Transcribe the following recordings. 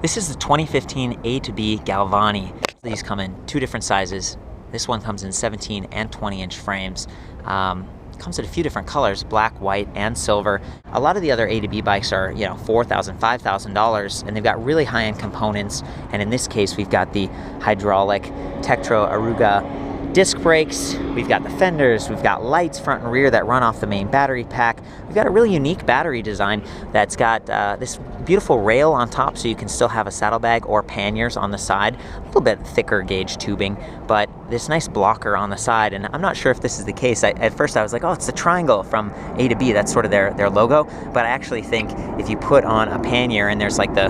This is the 2015 A2B Galvani. These come in two different sizes. This one comes in 17 and 20-inch frames. Comes in a few different colors, black, white, and silver. A lot of the other A2B bikes are, $4,000, $5,000, and they've got really high-end components. And in this case, we've got the hydraulic Tektro Aruga disc brakes, we've got the fenders, we've got lights front and rear that run off the main battery pack. We've got a really unique battery design that's got this beautiful rail on top so you can still have a saddlebag or panniers on the side. A little bit thicker gauge tubing, but this nice blocker on the side. And I'm not sure if this is the case. At first I was like, oh, it's the triangle from A2B. That's sort of their logo. But I actually think if you put on a pannier and there's like the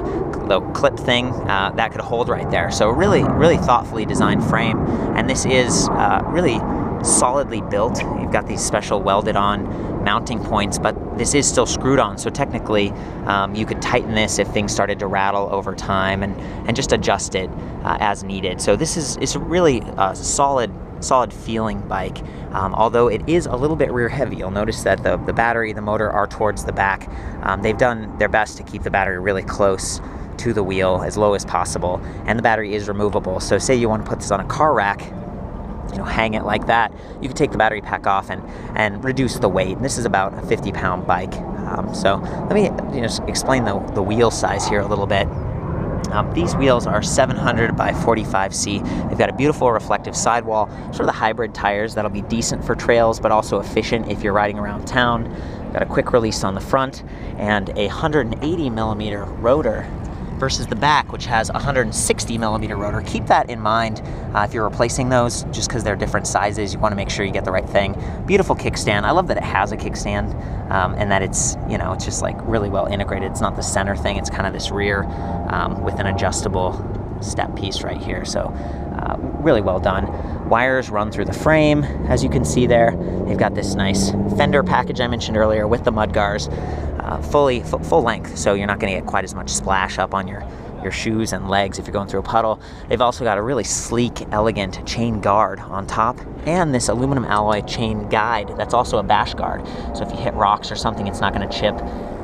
clip thing, that could hold right there. So really, really thoughtfully designed frame. And this is really solidly built. You've got these special welded on mounting points, but this is still screwed on. So technically you could tighten this if things started to rattle over time and just adjust it as needed. So this is a really solid feeling bike, although it is a little bit rear heavy. You'll notice that the battery, the motor are towards the back. They've done their best to keep the battery really close to the wheel, as low as possible, and the battery is removable. So say you want to put this on a car rack, hang it like that, you can take the battery pack off and reduce the weight. And this is about a 50-pound bike. So let me just explain the wheel size here a little bit. These wheels are 700 by 45C. They've got a beautiful reflective sidewall, sort of the hybrid tires that'll be decent for trails, but also efficient if you're riding around town. Got a quick release on the front and a 180 millimeter rotor versus the back, which has a 160 millimeter rotor. Keep that in mind if you're replacing those, just because they're different sizes. You want to make sure you get the right thing. Beautiful kickstand. I love that it has a kickstand and that it's just like really well integrated. It's not the center thing. It's kind of this rear with an adjustable step piece right here. So really well done. Wires run through the frame, as you can see there. They've got this nice fender package I mentioned earlier with the mudguards. Full length, so you're not going to get quite as much splash up on your shoes and legs if you're going through a puddle. They've also got a really sleek, elegant chain guard on top, and this aluminum alloy chain guide that's also a bash guard. So if you hit rocks or something, it's not going to chip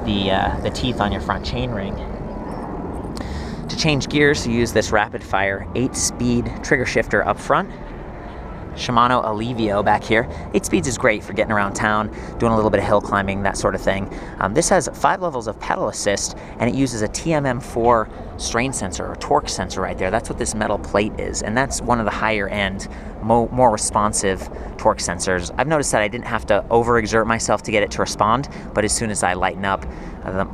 the teeth on your front chain ring. To change gears, you use this rapid fire 8-speed trigger shifter up front. Shimano Alivio back here. 8 speeds is great for getting around town, doing a little bit of hill climbing, that sort of thing. This has 5 levels of pedal assist, and it uses a TMM4 strain sensor or torque sensor right there. That's what this metal plate is, and that's one of the higher end, more responsive torque sensors. I've noticed that I didn't have to overexert myself to get it to respond, but as soon as I lighten up,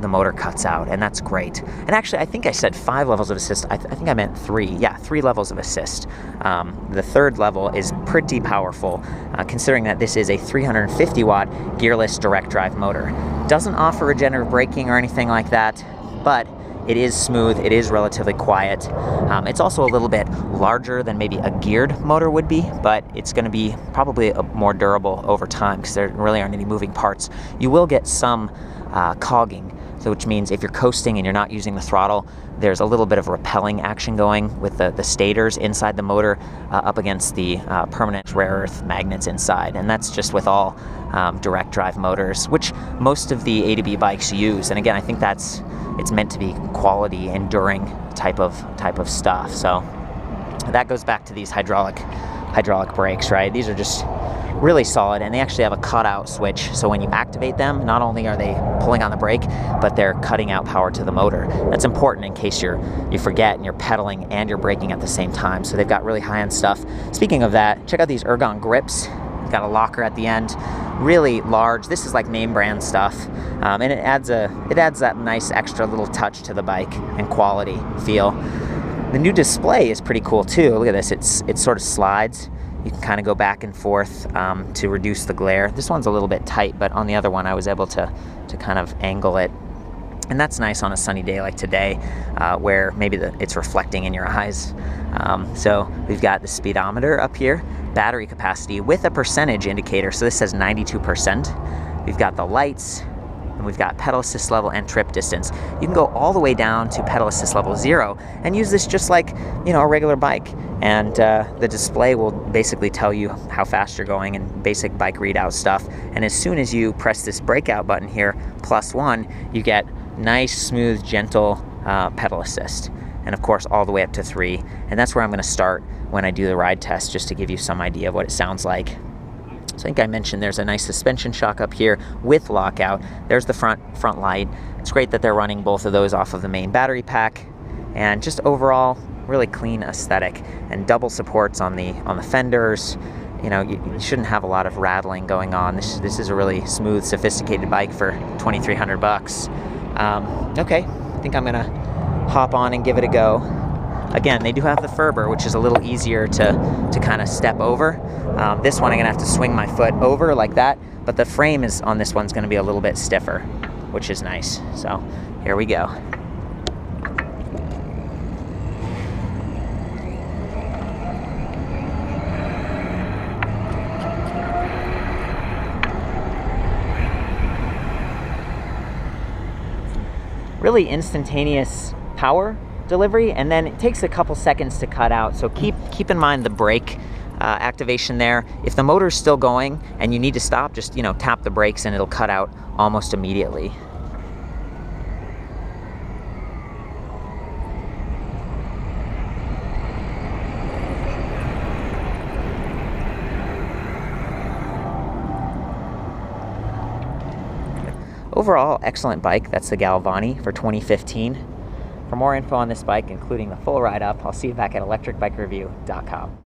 the motor cuts out, and that's great. And actually, I think I said 5 levels of assist. I think I meant 3. Yeah, 3 levels of assist. The third level is pretty powerful, considering that this is a 350-watt gearless direct drive motor. Doesn't offer regenerative braking or anything like that, but it is smooth, it is relatively quiet. It's also a little bit larger than maybe a geared motor would be, but it's going to be probably more durable over time because there really aren't any moving parts. You will get some cogging, so which means if you're coasting and you're not using the throttle, there's a little bit of repelling action going with the stators inside the motor up against the permanent rare earth magnets inside, and that's just with all direct drive motors, which most of the A2B bikes use. And again, I think it's meant to be quality, enduring type of stuff. So that goes back to these hydraulic brakes, right? These are just really solid, and they actually have a cutout switch, so when you activate them, not only are they pulling on the brake, but they're cutting out power to the motor. That's important in case you forget and you're pedaling and you're braking at the same time. So they've got really high-end stuff. Speaking of that, check out these Ergon grips. Got a locker at the end, really large. This is like name brand stuff, and it adds that nice extra little touch to the bike and quality feel. The new display is pretty cool too. Look at this. It sort of slides. You can kind of go back and forth to reduce the glare. This one's a little bit tight, but on the other one I was able to kind of angle it. And that's nice on a sunny day like today, where maybe it's reflecting in your eyes. So we've got the speedometer up here, battery capacity with a percentage indicator. So this says 92%. We've got the lights, and we've got pedal assist level and trip distance. You can go all the way down to pedal assist level 0 and use this just like a regular bike. And the display will basically tell you how fast you're going and basic bike readout stuff. And as soon as you press this breakout button here, +1, you get nice, smooth, gentle pedal assist. and of course all the way up to 3. And that's where I'm going to start when I do the ride test, just to give you some idea of what it sounds like. So I think I mentioned there's a nice suspension shock up here with lockout. There's the front light. It's great that they're running both of those off of the main battery pack, and just overall really clean aesthetic, and double supports on the fenders. You know, you shouldn't have a lot of rattling going on. This is a really smooth, sophisticated bike for $2,300. Okay, I think I'm gonna hop on and give it a go. Again, they do have the Ferber, which is a little easier to kind of step over. This one I'm gonna have to swing my foot over like that, but the frame is on this one's gonna be a little bit stiffer, which is nice. So here we go. Really instantaneous power delivery, and then it takes a couple seconds to cut out. So keep in mind the brake activation there. If the motor's still going and you need to stop, just tap the brakes and it'll cut out almost immediately. Overall, excellent bike. That's the Galvani for 2015. For more info on this bike, including the full ride-up, I'll see you back at ElectricBikeReview.com.